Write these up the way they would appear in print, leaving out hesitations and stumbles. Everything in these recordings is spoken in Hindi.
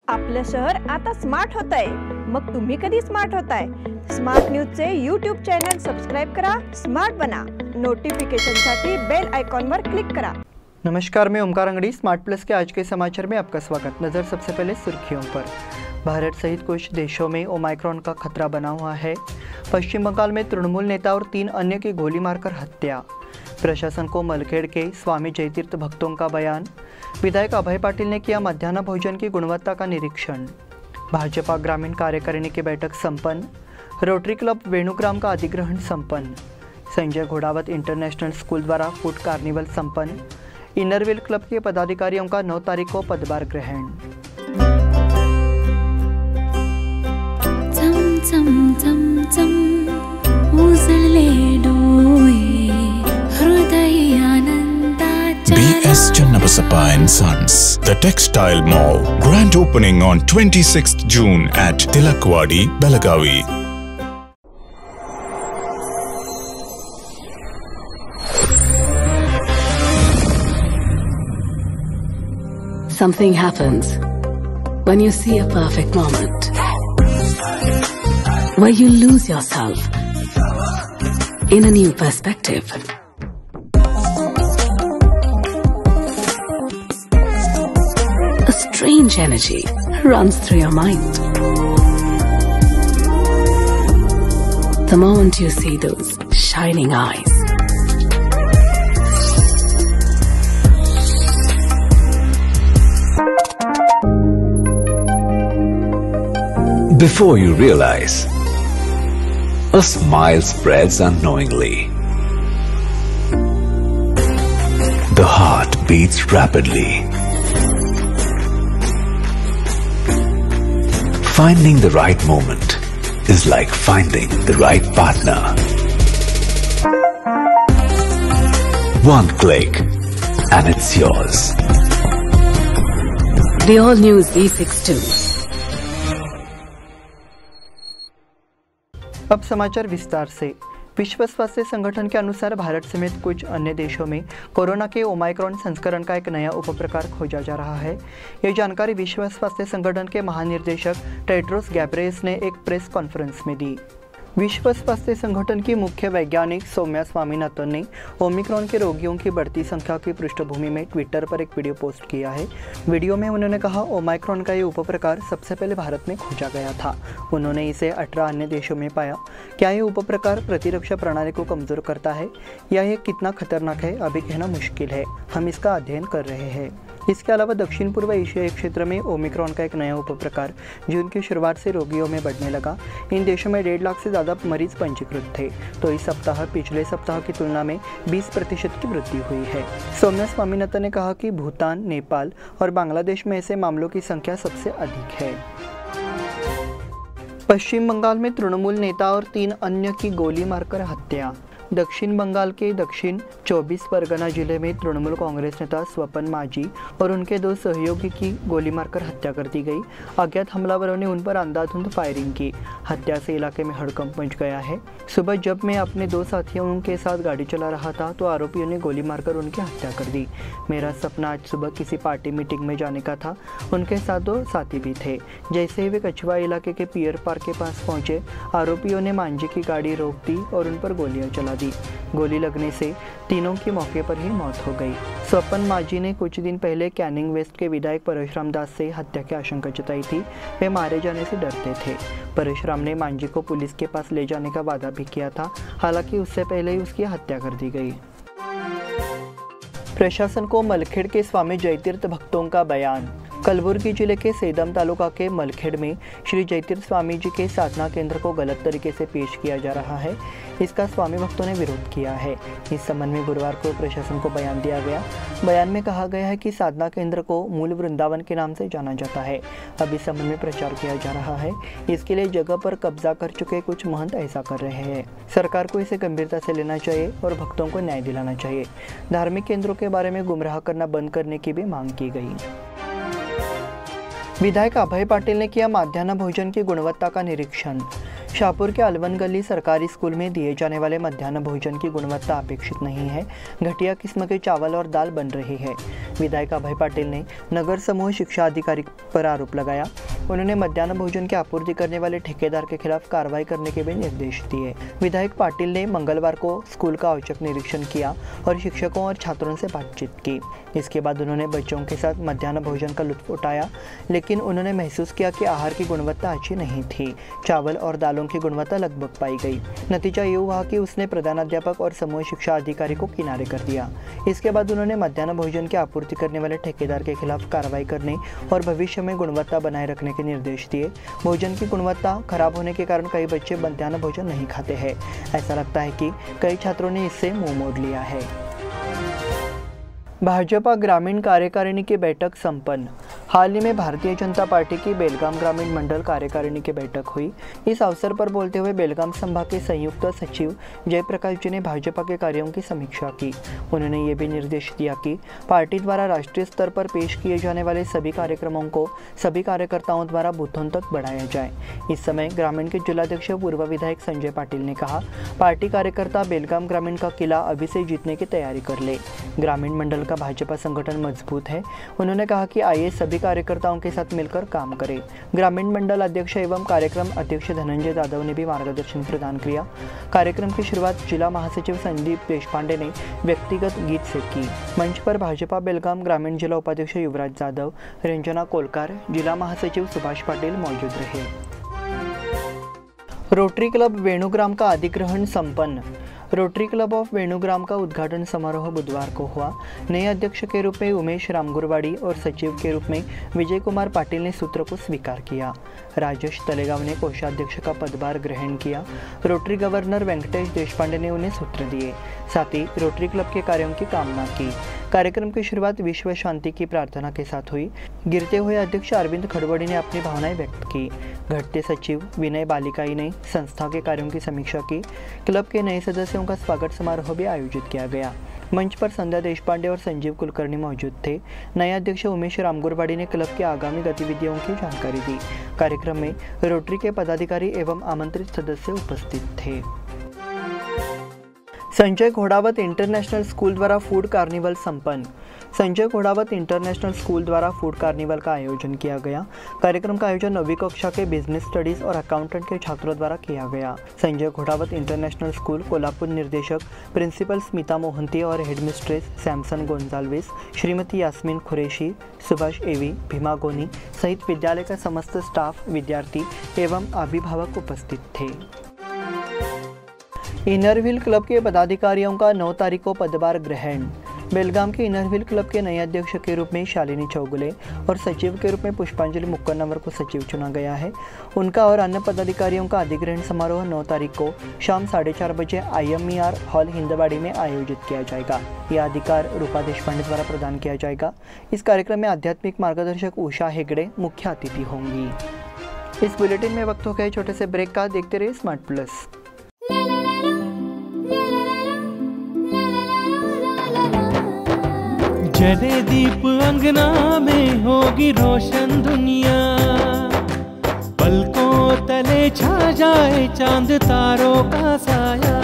आपलं शहर आता स्मार्ट होत आहे। मग तुम्ही कधी स्मार्ट होताय? स्मार्ट न्यूजचे यूट्यूब चॅनल सबस्क्राइब करा, स्मार्ट बना। नोटिफिकेशनसाठी बेल आइकॉन पर क्लिक करा। नमस्कार, मैं ओमकार अंगड़ी। स्मार्ट प्लस के आज के समाचार में आपका स्वागत। नज़र सबसे पहले सुर्खियों पर। भारत सहित कुछ देशों में ओमाइक्रॉन का खतरा बना हुआ है। पश्चिम बंगाल में तृणमूल नेता और 3 अन्य की गोली मारकर हत्या। प्रशासन को मलखेड़ के स्वामी जयतीर्थ भक्तों का बयान। विधायक अभय पाटिल ने किया मध्याह्न भोजन की गुणवत्ता का निरीक्षण। भाजपा ग्रामीण कार्यकारिणी की बैठक संपन्न। रोटरी क्लब वेणुग्राम का अधिग्रहण संपन्न। संजय घोड़ावत इंटरनेशनल स्कूल द्वारा फूड कार्निवल संपन्न। इनरव्हील क्लब के पदाधिकारियों का 9 तारीख को पदभार ग्रहण। B.S. Channabasappa and Sons, the Textile Mall, grand opening on 26th June at Tilakwadi, Belagavi. Something happens when you see a perfect moment, where you lose yourself in a new perspective. A strange energy runs through your mind. The moment you see those shining eyes, before you realize, a smile spreads unknowingly. The heart beats rapidly. Finding the right moment is like finding the right partner. One click and it's yours. the all-new Z62. अब समाचार विस्तार से। विश्व स्वास्थ्य संगठन के अनुसार भारत समेत कुछ अन्य देशों में कोरोना के ओमाइक्रॉन संस्करण का एक नया उपप्रकार खोजा जा रहा है। ये जानकारी विश्व स्वास्थ्य संगठन के महानिर्देशक टेड्रोस गैब्रियस ने एक प्रेस कॉन्फ्रेंस में दी। विश्व स्वास्थ्य संगठन की मुख्य वैज्ञानिक सौम्या स्वामीनाथन ने ओमिक्रॉन के रोगियों की बढ़ती संख्या की पृष्ठभूमि में ट्विटर पर एक वीडियो पोस्ट किया है। वीडियो में उन्होंने कहा, ओमाइक्रॉन का ये उपप्रकार सबसे पहले भारत में खोजा गया था। उन्होंने इसे 18 अन्य देशों में पाया। क्या ये उपप्रकार प्रतिरक्षा प्रणाली को कमज़ोर करता है या ये कितना खतरनाक है, अभी कहना मुश्किल है। हम इसका अध्ययन कर रहे हैं। इसके अलावा दक्षिण पूर्व एशियाई क्षेत्र में ओमिक्रॉन का एक नया उपप्रकार जून की शुरुआत से रोगियों में बढ़ने लगा। इन देशों में 1.5 लाख से ज़्यादा मरीज पंजीकृत थे, तो इस सप्ताह पिछले सप्ताह की तुलना में 20% की वृद्धि हुई है। सौम्या स्वामीनाथन ने कहा कि भूटान, नेपाल और बांग्लादेश में ऐसे मामलों की संख्या सबसे अधिक है। पश्चिम बंगाल में तृणमूल नेता और 3 अन्य की गोली मारकर हत्या। दक्षिण बंगाल के दक्षिण 24 परगना जिले में तृणमूल कांग्रेस नेता स्वपन माझी और उनके 2 सहयोगी की गोली मारकर हत्या कर दी गई। अज्ञात हमलावरों ने उन पर अंधाधुंध फायरिंग की। हत्या से इलाके में हड़कंप मच गया है। सुबह जब मैं अपने 2 साथियों के साथ गाड़ी चला रहा था तो आरोपियों ने गोली मारकर उनकी हत्या कर दी। मेरा सपना आज सुबह किसी पार्टी मीटिंग में जाने का था। उनके साथ 2 साथी भी थे। जैसे ही वे कछवा इलाके के पियर पार्क के पास पहुंचे, आरोपियों ने मांझी की गाड़ी रोक दी और उन पर गोलियां चला दी। गोली लगने से तीनों की मौके पर ही मौत हो गई। स्वपन माझी ने कुछ दिन पहले कैनिंग वेस्ट के विधायक परशुराम दास से हत्या की आशंका जताई थी। वे मारे जाने से डरते थे। परशुराम ने मांझी को पुलिस के पास ले जाने का वादा भी किया था, हालांकि उससे पहले ही उसकी हत्या कर दी गई। प्रशासन को मलखेड़ के स्वामी जयतीर्थ भक्तों का बयान। कलबुर्गी जिले के सेदम तालुका के मलखेड़ में श्री जयतीर्थ स्वामी जी के साधना केंद्र को गलत तरीके से पेश किया जा रहा है। इसका स्वामी भक्तों ने विरोध किया है। इस संबंध में गुरुवार को प्रशासन को बयान दिया गया। बयान में कहा गया है कि साधना केंद्र को मूल वृंदावन के नाम से जाना जाता है। अब इस संबंध में प्रचार किया जा रहा है। इसके लिए जगह पर कब्जा कर चुके कुछ महंत ऐसा कर रहे हैं। सरकार को इसे गंभीरता से लेना चाहिए और भक्तों को न्याय दिलाना चाहिए। धार्मिक केंद्रों के बारे में गुमराह करना बंद करने की भी मांग की गई। विधायक अभय पाटिल ने किया मध्याह्न भोजन की गुणवत्ता का निरीक्षण। शाहपुर के अलवन गली सरकारी स्कूल में दिए जाने वाले मध्याह्न भोजन की गुणवत्ता अपेक्षित नहीं है। घटिया किस्म के चावल और दाल बन रही है। विधायक अभय पाटिल ने नगर समूह शिक्षा अधिकारी पर आरोप लगाया। उन्होंने मध्याह्न भोजन की आपूर्ति करने वाले ठेकेदार के खिलाफ कार्रवाई करने के भी निर्देश दिए। विधायक पाटिल ने मंगलवार को स्कूल का औचक निरीक्षण किया और शिक्षकों और छात्रों से बातचीत की। इसके बाद उन्होंने बच्चों के साथ मध्याह्न भोजन का लुत्फ उठाया, लेकिन उन्होंने महसूस किया कि आहार की गुणवत्ता अच्छी नहीं थी। चावल और दालों की गुणवत्ता लगभग पाई गई। नतीजा ये हुआ कि उसने प्रधानाध्यापक और समूह शिक्षा अधिकारी को किनारे कर दिया। इसके बाद उन्होंने मध्याह्न भोजन की आपूर्ति करने वाले ठेकेदार के खिलाफ कार्रवाई करने और भविष्य में गुणवत्ता बनाए रखने के निर्देश दिए। भोजन की गुणवत्ता खराब होने के कारण कई बच्चे मध्याह्न भोजन नहीं खाते हैं। ऐसा लगता है कि कई छात्रों ने इससे मुंह मोड़ लिया है। भाजपा ग्रामीण कार्यकारिणी की बैठक संपन्न। हाल ही में भारतीय जनता पार्टी की बेलगाम ग्रामीण मंडल कार्यकारिणी की बैठक हुई। इस अवसर पर बोलते हुए बेलगाम संभाग के संयुक्त सचिव जयप्रकाश जी ने भाजपा के कार्यों की समीक्षा की। उन्होंने ये भी निर्देश दिया कि पार्टी द्वारा राष्ट्रीय स्तर पर पेश किए जाने वाले सभी कार्यक्रमों को सभी कार्यकर्ताओं द्वारा बूथों तक बढ़ाया जाए। इस समय ग्रामीण के जिलाध्यक्ष पूर्व विधायक संजय पाटिल ने कहा, पार्टी कार्यकर्ता बेलगाम ग्रामीण का किला अभी से जीतने की तैयारी कर ले। ग्रामीण मंडल का भाजपा संगठन मजबूत है। उन्होंने कहा कि आइए सभी कार्यकर्ताओं के साथ मिलकर काम करें। ग्रामीण मंडल अध्यक्ष एवं कार्यक्रम अध्यक्ष धनंजय जाधव ने भी मार्गदर्शन प्रदान किया। कार्यक्रम की शुरुआत जिला महासचिव संदीप देशपांडे ने व्यक्तिगत गीत से की। मंच पर भाजपा बेलगाम ग्रामीण जिला उपाध्यक्ष युवराज जाधव, रंजना कोलकार, जिला महासचिव सुभाष पाटिल मौजूद रहे। रोटरी क्लब वेणुग्राम का अधिग्रहण संपन्न। रोटरी क्लब ऑफ वेणुग्राम का उद्घाटन समारोह बुधवार को हुआ। नए अध्यक्ष के रूप में उमेश रामगुरवाड़ी और सचिव के रूप में विजय कुमार पाटिल ने सूत्र को स्वीकार किया। राजेश तलेगांव ने कोषाध्यक्ष का पदभार ग्रहण किया। रोटरी गवर्नर वेंकटेश देशपांडे ने उन्हें सूत्र दिए। साथ ही रोटरी क्लब के कार्यों की कामना की। कार्यक्रम की शुरुआत विश्व शांति की प्रार्थना के साथ हुई। गिरते हुए अध्यक्ष अरविंद खड़वड़ी ने अपनी भावनाएं व्यक्त की। घटते सचिव विनय बालिकाई ने संस्था के कार्यों की समीक्षा की। क्लब के नए सदस्यों का स्वागत समारोह भी आयोजित किया गया। मंच पर संध्या देशपांडे और संजीव कुलकर्णी मौजूद थे। नए अध्यक्ष उमेश रामगुरवाड़ी ने क्लब की आगामी गतिविधियों की जानकारी दी। कार्यक्रम में रोटरी के पदाधिकारी एवं आमंत्रित सदस्य उपस्थित थे। संजय घोड़ावत इंटरनेशनल स्कूल द्वारा फूड कार्निवल संपन्न। संजय घोड़ावत इंटरनेशनल स्कूल द्वारा फूड कार्निवल का आयोजन किया गया। कार्यक्रम का आयोजन 9वीं कक्षा के बिजनेस स्टडीज और अकाउंटेंट के छात्रों द्वारा किया गया। संजय घोड़ावत इंटरनेशनल स्कूल कोल्हापुर निर्देशक प्रिंसिपल स्मिता मोहंती और हेडमिस्ट्रेस सैमसन गोंजाल्विस, श्रीमती यास्मीन खुरेशी, सुभाष एवी, भीमा गोनी सहित विद्यालय का समस्त स्टाफ, विद्यार्थी एवं अभिभावक उपस्थित थे। इनरव्हील क्लब के पदाधिकारियों का 9 तारीख को पदभार ग्रहण। बेलगाम के इनरव्हील क्लब के नए अध्यक्ष के रूप में शालिनी चौगुले और सचिव के रूप में पुष्पांजलि मुक्कन्नवर को सचिव चुना गया है। उनका और अन्य पदाधिकारियों का अधिग्रहण समारोह 9 तारीख को शाम 4:30 बजे IMER हॉल हिंदवाड़ी में आयोजित किया जाएगा। यह अधिकार रूपा देशपांडे द्वारा प्रदान किया जाएगा। इस कार्यक्रम में आध्यात्मिक मार्गदर्शक उषा हेगड़े मुख्य अतिथि होंगी। इस बुलेटिन में वक्त हो गए छोटे से ब्रेक का। देखते रहिए स्मार्ट प्लस। जले दीप अंगना में होगी रोशन दुनिया, पलकों तले छा जाए चांद तारों का साया।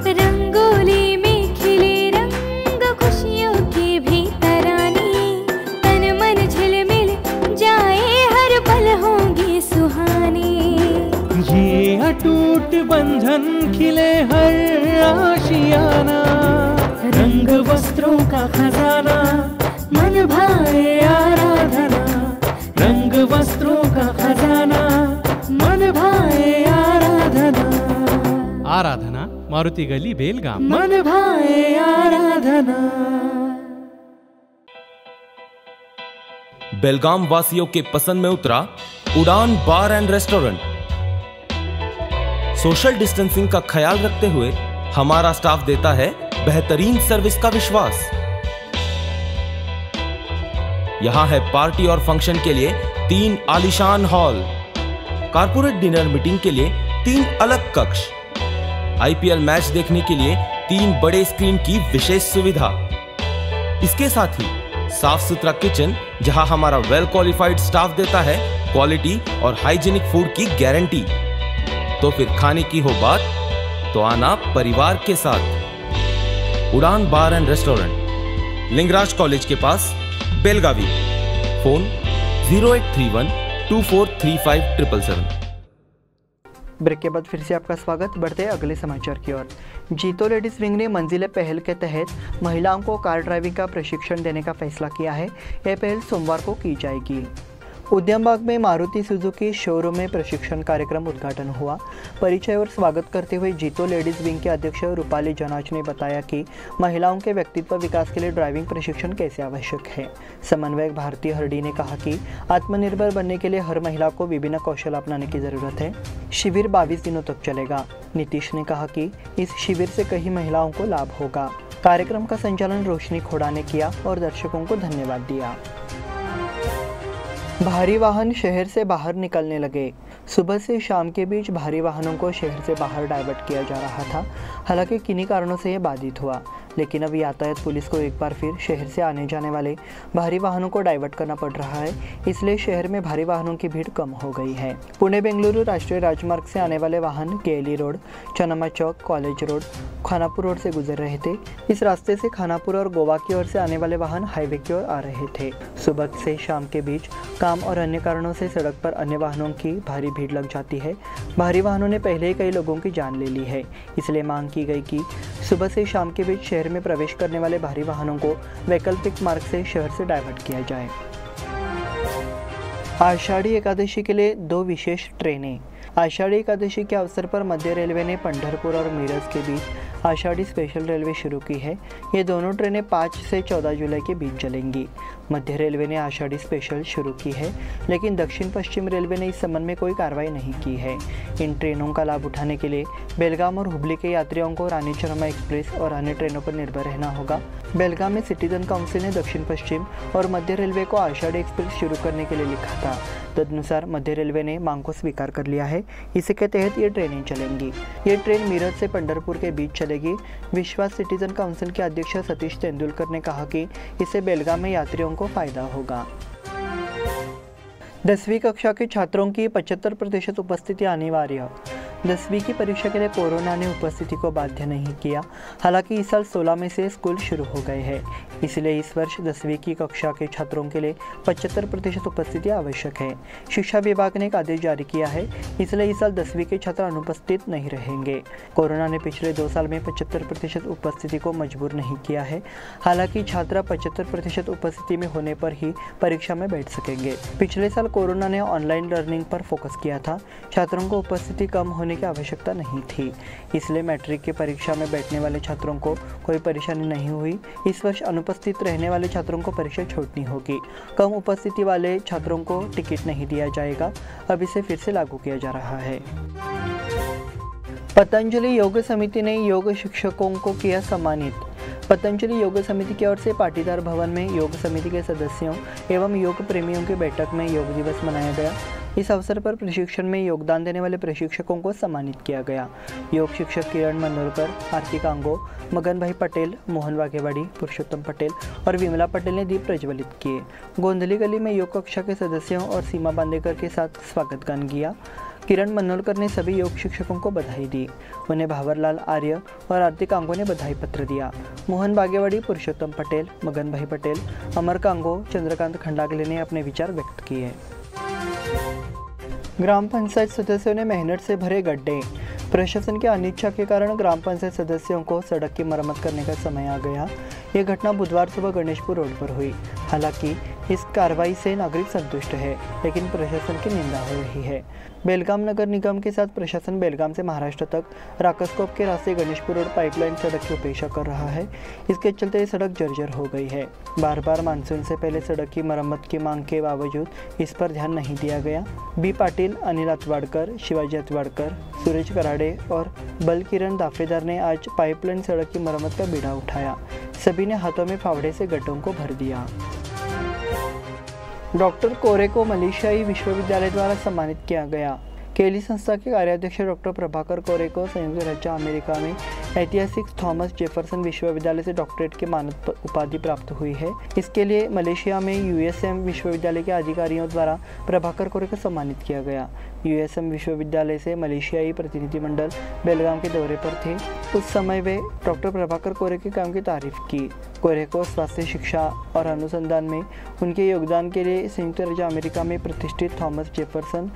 रंगोली में खिले रंग खुशियों की भी तरानी, तन मन झिलमिल जाए हर पल होंगी सुहानी। ये अटूट बंधन खिले हर आशियाना, रंग वस्त्रों का खजाना मन भाए आराधना। रंग वस्त्रों का खजाना मन भाए आराधना। आराधना मारुति गली बेलगाम। मन भाए आराधना। बेलगाम वासियों के पसंद में उतरा उड़ान बार एंड रेस्टोरेंट। सोशल डिस्टेंसिंग का ख्याल रखते हुए हमारा स्टाफ देता है बेहतरीन सर्विस का विश्वास। यहां है पार्टी और फंक्शन के लिए 3 आलीशान हॉल, कारपोरेट डिनर मीटिंग के लिए 3 अलग कक्ष, IPL मैच देखने के लिए 3 बड़े स्क्रीन की विशेष सुविधा। इसके साथ ही साफ सुथरा किचन जहां हमारा वेल क्वालिफाइड स्टाफ देता है क्वालिटी और हाइजीनिक फूड की गारंटी। तो फिर खाने की हो बात तो आना परिवार के साथ। उड़ान बार एंड रेस्टोरेंट, लिंगराज कॉलेज के पास, बेलगावी। फोन 0831 2435 ब्रेक के बाद फिर से आपका स्वागत। बढ़ते हैं अगले समाचार की ओर। जीतो लेडीज विंग ने मंजिलें पहल के तहत महिलाओं को कार ड्राइविंग का प्रशिक्षण देने का फैसला किया है। यह पहल सोमवार को की जाएगी। उद्यमबाग में मारुति सुजुकी शोरूम में प्रशिक्षण कार्यक्रम उद्घाटन हुआ। परिचय और स्वागत करते हुए जीतो लेडीज विंग के अध्यक्ष रूपाली जनाज ने बताया कि महिलाओं के व्यक्तित्व विकास के लिए ड्राइविंग प्रशिक्षण कैसे आवश्यक है। समन्वयक भारती हरडी ने कहा कि आत्मनिर्भर बनने के लिए हर महिला को विभिन्न कौशल अपनाने की जरूरत है। शिविर 22 दिनों तक चलेगा। नीतीश ने कहा कि इस शिविर से कई महिलाओं को लाभ होगा। कार्यक्रम का संचालन रोशनी खोड़ा ने किया और दर्शकों को धन्यवाद दिया। भारी वाहन शहर से बाहर निकलने लगे। सुबह से शाम के बीच भारी वाहनों को शहर से बाहर डाइवर्ट किया जा रहा था। हालांकि किन्हीं कारणों से यह बाधित हुआ, लेकिन अब यातायात पुलिस को एक बार फिर शहर से आने जाने वाले भारी वाहनों को डाइवर्ट करना पड़ रहा है। इसलिए शहर में भारी वाहनों की भीड़ कम हो गई है। पुणे बेंगलुरु राष्ट्रीय राजमार्ग से आने वाले वाहन केली रोड, चनमा चौक, कॉलेज रोड, खानापुर रोड से गुजर रहे थे। इस रास्ते से खानापुर और गोवा की ओर से आने वाले वाहन हाईवे की ओर आ रहे थे। सुबह से शाम के बीच काम और अन्य कारणों से सड़क पर अन्य वाहनों की भारी भीड़ लग जाती है। भारी वाहनों ने पहले ही कई लोगों की जान ले ली है। इसलिए मांग की गई कि सुबह से शाम के बीच शहर में प्रवेश करने वाले भारी वाहनों को वैकल्पिक मार्ग से शहर से डाइवर्ट किया जाए। आषाढ़ी एकादशी के लिए 2 विशेष ट्रेनें। आषाढ़ी एकादशी के अवसर पर मध्य रेलवे ने पंढरपुर और मिरज के बीच आषाढ़ी स्पेशल रेलवे शुरू की है। ये दोनों ट्रेनें 5 से 14 जुलाई के बीच चलेंगी। मध्य रेलवे ने आषाढ़ी स्पेशल शुरू की है, लेकिन दक्षिण पश्चिम रेलवे ने इस संबंध में कोई कार्रवाई नहीं की है। इन ट्रेनों का लाभ उठाने के लिए बेलगाम और हुबली के यात्रियों को रानी चरमा एक्सप्रेस और अन्य ट्रेनों पर निर्भर रहना होगा। बेलगाम में सिटीजन काउंसिल ने दक्षिण पश्चिम और मध्य रेलवे को आषाढ़ी एक्सप्रेस शुरू करने के लिए लिखा था। तदनुसार मध्य रेलवे ने मांग को स्वीकार कर लिया है। इसी के तहत ये ट्रेनें चलेंगी। ये ट्रेन मीरज से पंढरपुर के बीच चलेगी। विश्वास सिटीजन काउंसिल के अध्यक्ष सतीश तेंदुलकर ने कहा कि इससे बेलगाम में यात्रियों को फायदा होगा। 10वीं कक्षा के छात्रों की 75% उपस्थिति अनिवार्य। 10वीं की परीक्षा के लिए कोरोना ने उपस्थिति को बाध्य नहीं किया। हालांकि इस साल 16 में से स्कूल शुरू हो गए हैं, इसलिए इस वर्ष 10वीं की कक्षा के छात्रों के लिए 75% उपस्थिति आवश्यक है। शिक्षा विभाग ने एक आदेश जारी किया है, इसलिए इस साल 10वीं के छात्र अनुपस्थित नहीं रहेंगे। कोरोना ने पिछले 2 साल में 75% उपस्थिति को मजबूर नहीं किया है। हालांकि छात्र 75% उपस्थिति में होने पर ही परीक्षा में बैठ सकेंगे। पिछले साल कोरोना ने ऑनलाइन लर्निंग पर फोकस किया था। छात्रों को उपस्थिति कम होने की आवश्यकता नहीं थी, इसलिए मैट्रिक की परीक्षा में बैठने वाले छात्रों को कोई परेशानी नहीं हुई। इस वर्ष अनुपस्थित रहने वाले छात्रों को परीक्षा छोड़नी होगी। कम उपस्थिति वाले छात्रों को टिकट नहीं दिया जाएगा। अब इसे फिर से लागू किया जा रहा है। पतंजलि योग समिति ने योग शिक्षकों को किया सम्मानित। पतंजलि योग समिति की ओर से पाटीदार भवन में योग समिति के सदस्यों एवं योग प्रेमियों की बैठक में योग दिवस मनाया गया। इस अवसर पर प्रशिक्षण में योगदान देने वाले प्रशिक्षकों को सम्मानित किया गया। योग शिक्षक किरण मनोरकर, आरती कांगो, मगन भाई पटेल, मोहन वाघेवाड़ी, पुरुषोत्तम पटेल और विमला पटेल ने दीप प्रज्वलित किए। गोंधली गली में योग कक्षा के सदस्यों और सीमा बांदेकर के साथ स्वागत गान किया। किरण मनोरकर ने सभी योग शिक्षकों को बधाई दी। उन्हें भावरलाल आर्य और आरती कांगो ने बधाई पत्र दिया। मोहन बागेवाड़ी, पुरुषोत्तम पटेल, मगन भाई पटेल, अमर कांगो, चंद्रकांत खंडागले ने अपने विचार व्यक्त किए। ग्राम पंचायत सदस्यों ने मेहनत से भरे गड्ढे। प्रशासन की अनिच्छा के कारण ग्राम पंचायत सदस्यों को सड़क की मरम्मत करने का समय आ गया। ये घटना बुधवार सुबह गणेशपुर रोड पर हुई। हालांकि इस कार्रवाई से नागरिक संतुष्ट है, लेकिन प्रशासन की निंदा हो रही है। बेलगाम नगर निगम के साथ प्रशासन बेलगाम से महाराष्ट्र तक राकसकोप के रास्ते गणेशपुर रोड पाइपलाइन सड़क की उपेक्षा कर रहा है। इसके चलते ये सड़क जर्जर हो गई है। बार बार मानसून से पहले सड़क की मरम्मत की मांग के बावजूद इस पर ध्यान नहीं दिया गया। बी पाटिल, अनिल अतवाड़कर, शिवाजी अतवाड़कर, सुरेश कराड़े और बलकिरण दाफेदार ने आज पाइपलाइन सड़क की मरम्मत का बीड़ा उठाया। सभी ने हाथों में फावड़े से गड्ढों को भर दिया। डॉक्टर कोरे को मलेशियाई विश्वविद्यालय द्वारा सम्मानित किया गया। केली संस्था के कार्याध्यक्ष डॉक्टर प्रभाकर कोरे को संयुक्त राज्य अमेरिका में ऐतिहासिक थॉमस जेफरसन विश्वविद्यालय से डॉक्टरेट की मानद उपाधि प्राप्त हुई है। इसके लिए मलेशिया में यूएसएम विश्वविद्यालय के अधिकारियों द्वारा प्रभाकर कोरे को सम्मानित किया गया। यूएसएम विश्वविद्यालय से मलेशियाई प्रतिनिधिमंडल बेलगाम के दौरे पर थे। उस समय वे डॉक्टर प्रभाकर कोरे के काम की तारीफ की। कोरे को स्वास्थ्य शिक्षा और अनुसंधान में उनके योगदान के लिए संयुक्त राज्य अमेरिका में प्रतिष्ठित थॉमस जेफरसन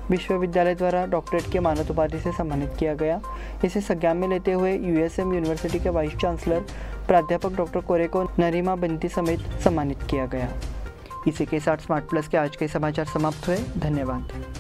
विश्वविद्यालय द्वारा डॉक्टरेट के मानद उपाधि से सम्मानित किया गया। इसे संज्ञान में लेते हुए यूएसएम यूनिवर्सिटी के वाइस चांसलर प्राध्यापक डॉक्टर कोरे को नरीमा बंती समेत सम्मानित किया गया। इसी के साथ स्मार्ट प्लस के आज के समाचार समाप्त हुए। धन्यवाद।